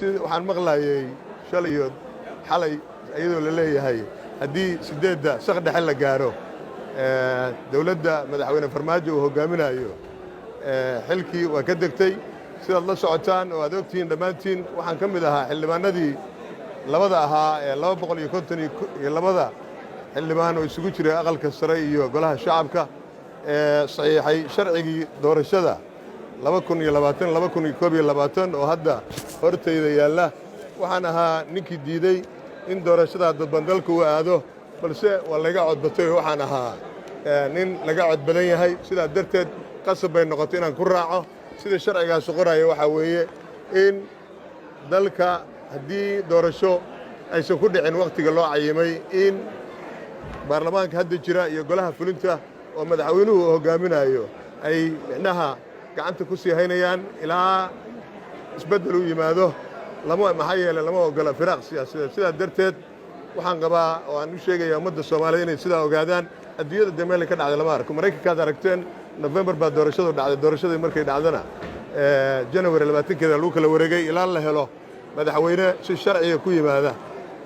waxaan maqlayay shalay iyo xalay iyadoo la leeyahay haddii 8 saq dhexe la gaaro dawladda madaxweyne farmaajo uu hogaaminayo xilkii waa ka degtay sidaad la socotaan oo aad ogtihiin dhammaantiin waxaan ka mid ahaa xildhibaanadii labada ahaa ee 252 xildhibaan oo isugu jiray aqalka sare iyo golaha shacabka saxiixay sharcigii doorashada 2020 oo hadda hortayda yaalla waxaan ahaa ninkii diiday in doorashada dadban dalka uu aado balse waa laga codbatay waxaan ahaa nin laga cod badan yahay sidaa darteed qasab bay noqotay inaan ku raaco sida sharcigaasi qoraya waxaa weeye in dalka haddii doorasho aysan ku dhicin wakhtiga loo cayimay in baarlamaanka hadda jira iyo golaha fulinta oo madaxweynuhu uu hogaaminayo ay micnaha gacanta ku sii haynayaan ilaa isbeddel u yimaado maxaa yeelay lama ogola firaaq siyaasadeed sidaa darteed waxaan qabaa oo aan u sheegaya ummadda Soomaaliyeed inay sidaa ogaadaan adduunyada dameel ka dhacday lama arko Mareykanka aragteen November baa doorashadu dhacday doorashadii markay dhacdana January 20keeda lagu kala wareegay ilaa la helo madaxweyne si sharciga ku yimaada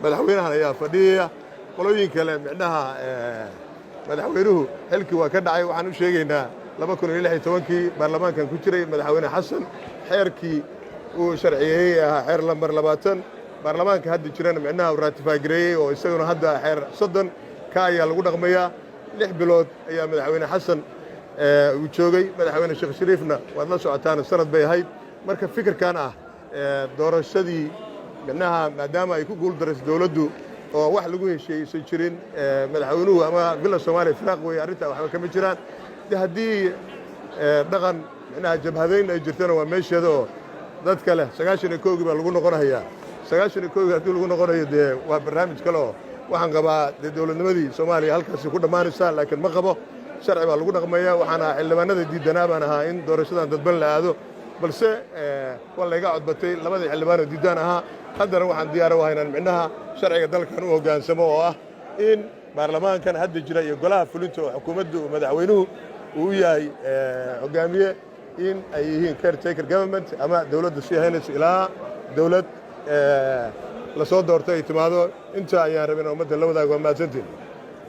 madaxweynahan ayaa fadhiya qolooyin kale micnaha madaxweynuhu xilkii waa ka dhacay waxaan u sheegaynaa 2016kii baarlamaankan ku jiray madaxweyne xasan xeerkii uu sharciyeeyay ahaa xeer lambar 20 baarlamaanka hadda jirana micnaha uu ratify gareeyay oo isaguna hadda xeer 30 ka ayaa lagu dhaqmayaa 6 bilood ayaa madaxweyne xasan uu joogay madaxweyne sheekh shariifna waad la socotaan sanad bay ahayd marka fikirkan ah doorashadii micnaha maadaama ay ku guuldarayso dawladdu oo wax lagu heshiiyeysan jirin madaxweynuhu ama villa Soomaaliya firaaq way arrinta waxba kama jiraan haddii dhaqan micnaha jabhadayn ay jirtana waa meesheeda oo dad kale 91 baa lagu noqonayaa 91 haddii lagu noqonayo dee waa barnaamij kale oo waxaan qabaa dee dawladnimadii Soomaaliya halkaasi ku dhammaanaysaa laakiin ma qabo sharci baa lagu dhaqmayaa waxaan ahaa xildhibaanada diidanaa baan ahaa in doorashadan dadban la aado balse waa laga codbatay labadii xildhibaan oo diidaan ahaa haddana waxaan diyaar u ahay inaan micnaha sharciga dalkan u hoggaansamo oo ah in baarlamaankan hadda jira iyo golaha fulinta oo xukuumadda uu madaxweynuhu uu yahay hogaamiye in ay yihiin caretaker government ama dawladda sii haynayso ilaa dawlad la soo doortay ay timaado inta ayaan rabin ummadda la wadaago waa mahadsantiin